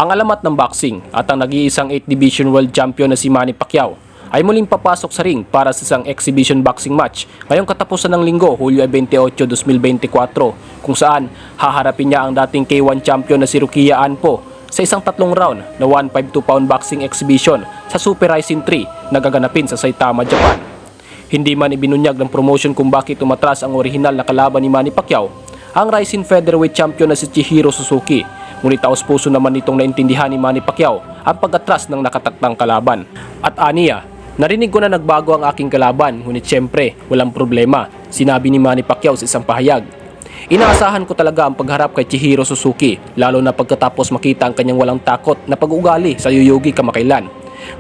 Ang alamat ng boxing at ang nag-iisang 8 Division World Champion na si Manny Pacquiao ay muling papasok sa ring para sa isang exhibition boxing match ngayong katapusan ng linggo, Hulyo 28, 2024, kung saan haharapin niya ang dating K1 champion na si Rukia Anpo sa isang 3 round na 152 pound boxing exhibition sa Super Rising 3 na gaganapin sa Saitama, Japan. Hindi man ibinunyag ng promotion kung bakit umatras ang orihinal na kalaban ni Manny Pacquiao, ang Rising Featherweight champion na si Chihiro Suzuki. Ngunit taos-puso naman nitong naintindihan ni Manny Pacquiao ang pag-atras ng nakatakdang kalaban. At aniya, narinig ko na nagbago ang aking kalaban, ngunit syempre walang problema, sinabi ni Manny Pacquiao sa isang pahayag. Inaasahan ko talaga ang pagharap kay Chihiro Suzuki, lalo na pagkatapos makita ang kanyang walang takot na pag-ugali sa Yoyogi kamakailan.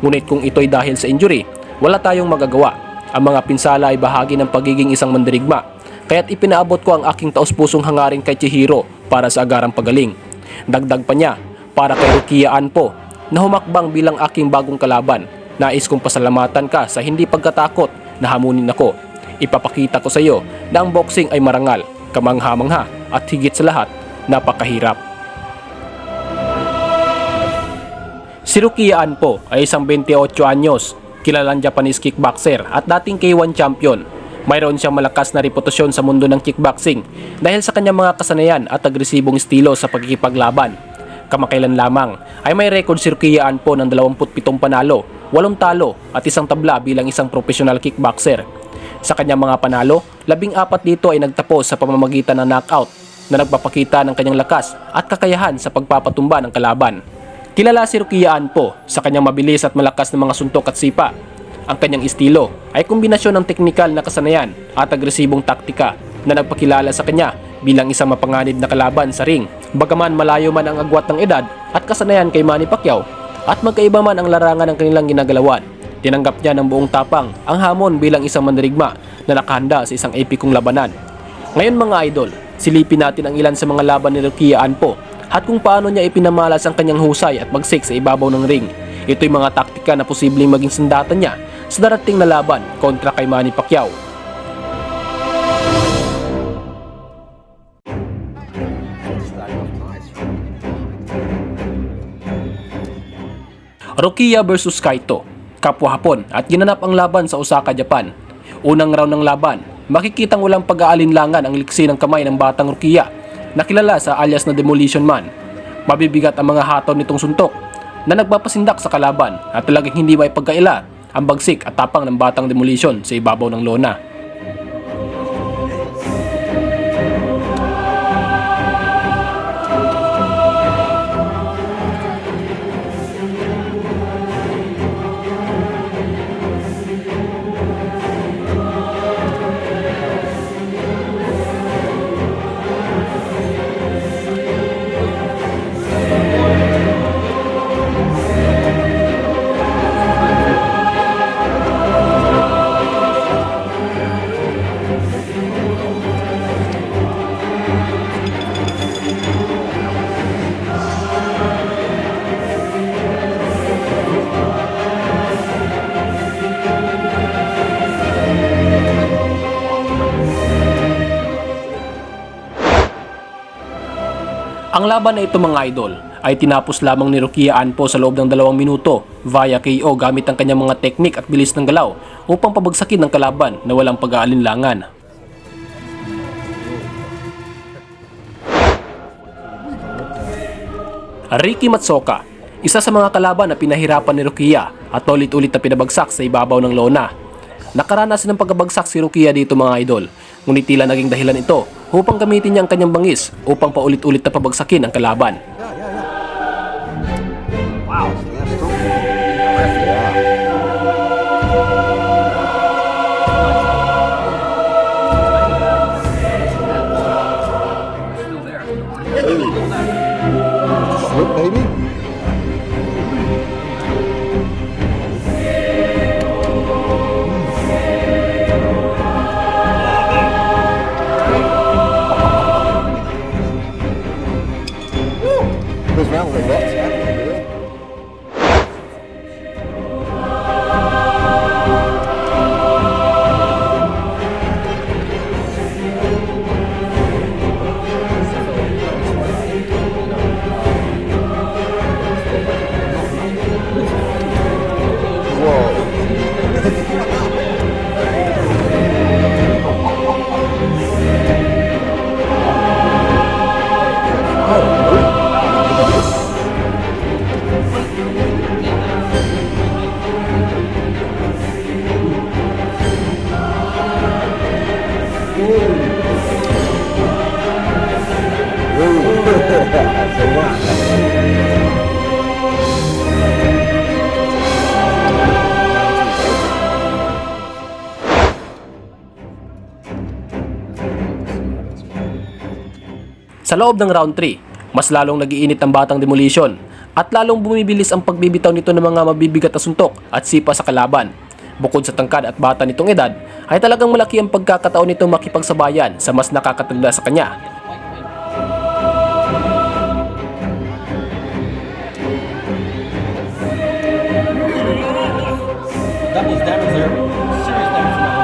Ngunit kung ito'y dahil sa injury, wala tayong magagawa. Ang mga pinsala ay bahagi ng pagiging isang mandirigma, kaya't ipinaabot ko ang aking taos-pusong hangarin kay Chihiro para sa agarang pagaling. Dagdag pa niya, para kay Rukia Anpo, na humakbang bilang aking bagong kalaban, nais kong pasalamatan ka sa hindi pagkatakot na hamunin ako. Ipapakita ko sa iyo na ang boxing ay marangal, kamangha-mangha at higit sa lahat, napakahirap. Si Rukia Anpo ay isang 28 anyos, kilalang Japanese kickboxer at dating K1 champion. Mayroon siyang malakas na reputasyon sa mundo ng kickboxing dahil sa kanyang mga kasanayan at agresibong estilo sa pagkikipaglaban. Kamakailan lamang ay may record si Rukia Anpo ng 27 panalo, 8 talo at 1 tabla bilang isang professional kickboxer. Sa kanyang mga panalo, 14 dito ay nagtapos sa pamamagitan ng knockout na nagpapakita ng kanyang lakas at kakayahan sa pagpapatumba ng kalaban. Kilala si Rukia Anpo sa kanyang mabilis at malakas na mga suntok at sipa. Ang kanyang estilo ay kombinasyon ng teknikal na kasanayan at agresibong taktika na nagpakilala sa kanya bilang isang mapanganib na kalaban sa ring. Bagaman malayo man ang agwat ng edad at kasanayan kay Manny Pacquiao at magkaiba man ang larangan ng kanilang ginagalawan, tinanggap niya ng buong tapang ang hamon bilang isang mandirigma na nakahanda sa isang epikong labanan. Ngayon mga idol, silipin natin ang ilan sa mga laban ni Rukia Anpo at kung paano niya ipinamalas ang kanyang husay at bagsik sa ibabaw ng ring. Ito'y mga taktika na posibleng maging sandata niya sa darating na laban kontra kay Manny Pacquiao. Rukia versus Kaito, kapwa Hapon at ginanap ang laban sa Osaka, Japan. Unang round ng laban, makikitang walang pag-aalinlangan ang liksi ng kamay ng batang Rukia na kilala sa alias na Demolition Man. Mabibigat ang mga hataw nitong suntok na nagpapasindak sa kalaban at talagang hindi maipagkaila ang bagsik at tapang ng batang Demolition sa ibabaw ng lona. Ang laban na ito mga idol ay tinapos lamang ni Rukia Anpo sa loob ng 2 minuto via KO gamit ang kanyang mga teknik at bilis ng galaw upang pabagsakin ng kalaban na walang pag-aalinlangan. Ricky Matsuoka, isa sa mga kalaban na pinahirapan ni Rukia at ulit-ulit na pinabagsak sa ibabaw ng lona. Nakaranas ng pagkabagsak si Rukia dito mga idol, ngunit tila naging dahilan ito upang gamitin niya ang kanyang bangis upang paulit-ulit na pabagsakin ang kalaban. Wow. Slip, baby. Woo! Sa loob ng round 3, mas lalong nagiinit ang Batang Demolition at lalong bumibilis ang pagbibitaw nito ng mga mabibigat na suntok at sipa sa kalaban. Bukod sa tangkad at bata nitong edad, ay talagang malaki ang pagkakataon nitong makipagsabayan sa mas nakakatanda sa kanya. Doubles damage there. Serious damage now.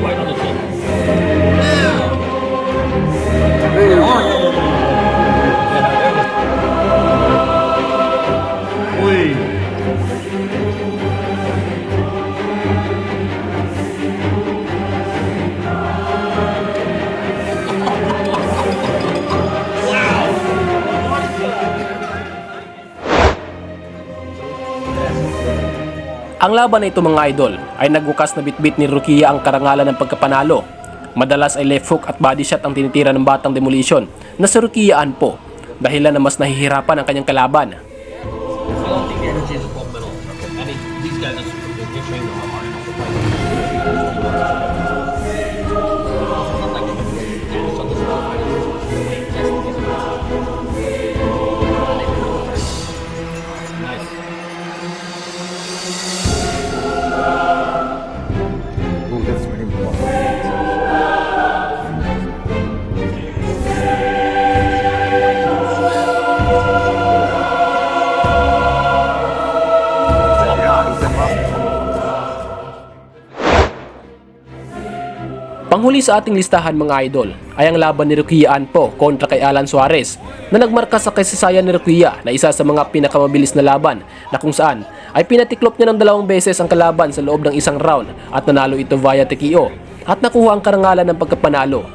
Right on the chin. Uy. Ang laban na ito mga idol ay nagbukas na bitbit ni Rukia ang karangalan ng pagkapanalo. Madalas ay left hook at body shot ang tinitira ng Batang Demolition na si Rukia Anpo, dahilan na mas nahihirapan ang kanyang kalaban. I don't think the energy is fundamental. I mean, these guys are super good. They train them hard enough to fight. It's not like they're doing damage on this one. Nice. Ooh, that's really cool. Panghuli sa ating listahan mga idol ay ang laban ni Rukia Anpo kontra kay Alan Suarez na nagmarka sa kasaysayan ni Rukia na isa sa mga pinakamabilis na laban na kung saan ay pinatiklop niya ng 2 beses ang kalaban sa loob ng isang round at nanalo ito via TKO at nakuha ang karangalan ng pagkapanalo.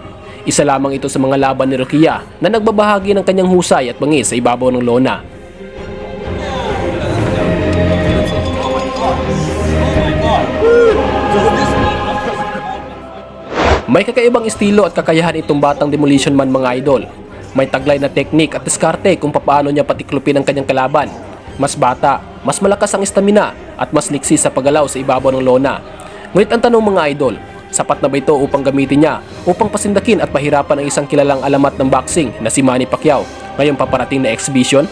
Isa lamang ito sa mga laban ni Rukia na nagbabahagi ng kanyang husay at bangis sa ibabaw ng lona. May kakaibang estilo at kakayahan itong Batang Demolition man mga idol. May taglay na teknik at diskarte kung paano niya patiklopin ang kanyang kalaban. Mas bata, mas malakas ang estamina at mas liksi sa paggalaw sa ibabaw ng lona. Ngunit ang tanong mga idol, sapat na ba ito upang gamitin niya upang pasindakin at pahirapan ang isang kilalang alamat ng boxing na si Manny Pacquiao ngayong paparating na exhibition?